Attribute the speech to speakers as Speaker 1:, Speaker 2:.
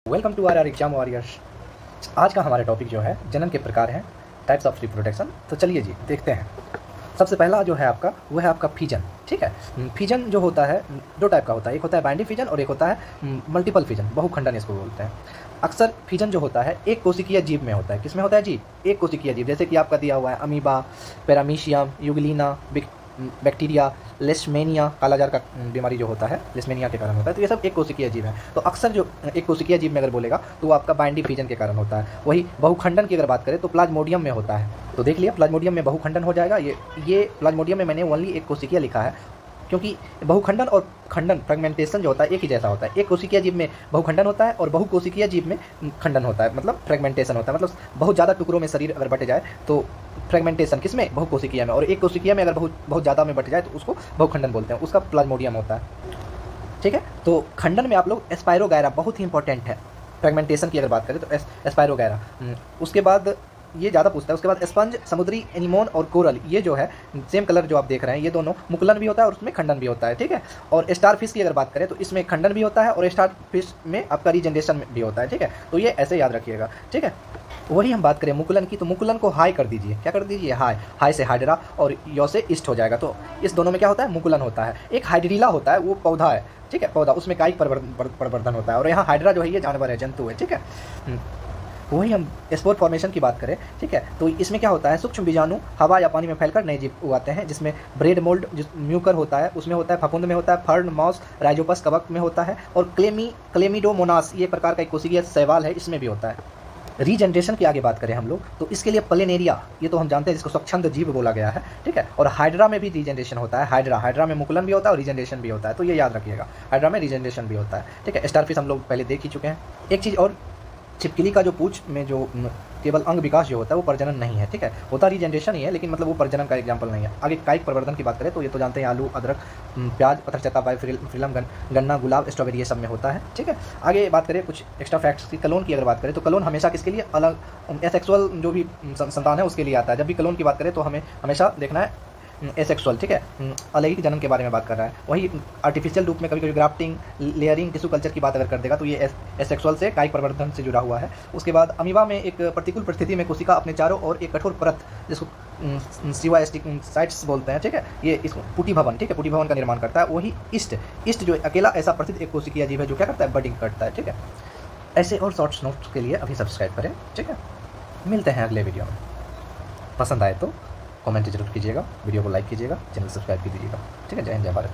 Speaker 1: Welcome to our exam warriors. आज का हमारा टॉपिक जो है जनन के प्रकार हैं, टाइप्स ऑफ रिप्रोडक्शन। तो चलिए जी देखते हैं। सबसे पहला जो है आपका वो है आपका फिजन। ठीक है, फिजन जो होता है दो टाइप का होता है, एक होता है बाइंडी फिजन और एक होता है मल्टीपल फिजन, बहुखंडन इसको बोलते हैं। अक्सर फिजन जो होता है एक कोशिकीय जीव में होता है। किसमें होता है जी? एक कोशिकीय जीव। जैसे कि आपका दिया हुआ है अमीबा, पैरामीशियम, यूग्लिना, बैक्टीरिया, लेशमेनिया, कालाजार का बीमारी जो होता है लेशमेनिया के कारण होता है। तो ये सब एक कोशिकीय जीव है। तो अक्सर जो एक कोशिकीय जीव में अगर बोलेगा तो वो आपका बाइंडी फिजन के कारण होता है। वही बहुखंडन की अगर बात करें तो प्लाज्मोडियम में होता है। तो देख लिया, प्लाज्मोडियम में बहुखंडन हो जाएगा। ये प्लाज्मोडियम में मैंने ओनली एक कोशिकीय लिखा है, क्योंकि बहुखंडन और खंडन फ्रेगमेंटेशन जो होता है एक ही जैसा होता है। एक कोशिकीय जीव में बहुखंडन होता है और बहुकोशिकीय जीव में खंडन होता है, मतलब फ्रेगमेंटेशन होता है। मतलब बहुत ज़्यादा टुकड़ों में शरीर अगर बट जाए तो फ्रेगमेंटेशन किसमें? बहुकोशिकीय में। और एक कोशिकीय में अगर बहुत ज़्यादा में बट जाए तो उसको बहुखंडन बोलते हैं, उसका प्लाज्मोडियम होता है। ठीक है, तो खंडन में आप लोग स्पाइरोगैरा बहुत ही इंपॉर्टेंट है। फ्रेगमेंटेशन की अगर बात करें तो स्पाइरोगैरा। उसके बाद ये ज़्यादा पूछता है। उसके बाद स्पंज, समुद्री एनिमोन और कोरल, ये जो है सेम कलर जो आप देख रहे हैं, ये दोनों मुकुलन भी होता है और उसमें खंडन भी होता है। ठीक है, और स्टार फिश की अगर बात करें तो इसमें खंडन भी होता है और स्टार फिश में आपका रीजनरेशन भी होता है। ठीक है, तो ये ऐसे याद रखिएगा। ठीक है, वही हम बात करें मुकुलन की, तो मुकुलन को हाई कर दीजिए। क्या कर दीजिए? हाई। हाई से हाइड्रा और यो से ईस्ट हो जाएगा। तो इस दोनों में क्या होता है? मुकुलन होता है। एक हाइड्रीला होता है, वो पौधा है। ठीक है, पौधा, उसमें कायिक प्रवर्धन होता है। और यहाँ हाइड्रा जो है ये जानवर है, जंतु है। ठीक है, वही हम स्पोर फॉर्मेशन की बात करें। ठीक है, तो इसमें क्या होता है? सूक्ष्म बीजाणु हवा या पानी में फैलकर नए जीव उगाते हैं, जिसमें ब्रेड मोल्ड जिस म्यूकर होता है उसमें होता है, फफूंद में होता है, फर्न, मॉस, राइजोपस, कवक में होता है, और क्लेमिडोमोनास ये प्रकार का एक कोशिकीय शैवाल है, इसमें भी होता है। रीजनरेशन की आगे बात करें हम लोग तो इसके लिए प्लेनेरिया, ये तो हम जानते हैं जिसको स्वच्छंद जीव बोला गया है। ठीक है, और हाइड्रा में भी रीजनरेशन होता है। हाइड्रा में मुकुलन भी होता है और रीजनरेशन भी होता है। तो ये याद रखिएगा, हाइड्रा में रीजनरेशन भी होता है। ठीक है, स्टारफिश हम लोग पहले देख ही चुके हैं। एक चीज़ और, छिपकली का जो पूंछ में जो केवल अंग विकास जो होता है वो प्रजनन नहीं है। ठीक है, होता रीजनरेशन ही है, लेकिन मतलब वो प्रजनन का एग्जाम्पल नहीं है। आगे कायिक प्रवर्धन की बात करें तो ये तो जानते हैं, आलू, अदरक, प्याज, पत्थरचट्टा, बायोफिल्म, गन्ना, गुलाब, स्ट्रॉबेरी, ये सब में होता है। ठीक है, आगे बात करें कुछ एक्स्ट्रा फैक्ट्स की। कलोन की अगर बात करें तो कलोन हमेशा किसके लिए? अलग एसेक्सुअल जो भी संतान है उसके लिए आता है। जब भी कलोन की बात करें तो हमें हमेशा देखना है एसेक्सुअल। ठीक है, अलैंगिक जन्म के बारे में बात कर रहा है। वही आर्टिफिशियल रूप में कभी कभी ग्राफ्टिंग, लेयरिंग, टिश्यू कल्चर की बात अगर कर देगा तो ये एसेक्सुअल से कायिक प्रवर्धन से जुड़ा हुआ है। उसके बाद अमीबा में एक प्रतिकूल परिस्थिति में कोशिका अपने चारों ओर एक कठोर परत, जिसको सिवास्टिक साइट्स बोलते हैं। ठीक है, ये इसको पुटी भवन, ठीक है, पुटी भवन का निर्माण करता है। वही ईस्ट जो अकेला ऐसा प्रसिद्ध एक कोशिकीय जीव है जो क्या करता है? बडिंग करता है। ठीक है, ऐसे और शॉर्ट्स नोट्स के लिए अभी सब्सक्राइब करें। ठीक है, मिलते हैं अगले वीडियो में। पसंद आए तो कमेंट जरूर कीजिएगा, वीडियो को लाइक कीजिएगा, चैनल सब्सक्राइब कीजिएगा। ठीक है, जय हिंद, जय भारत।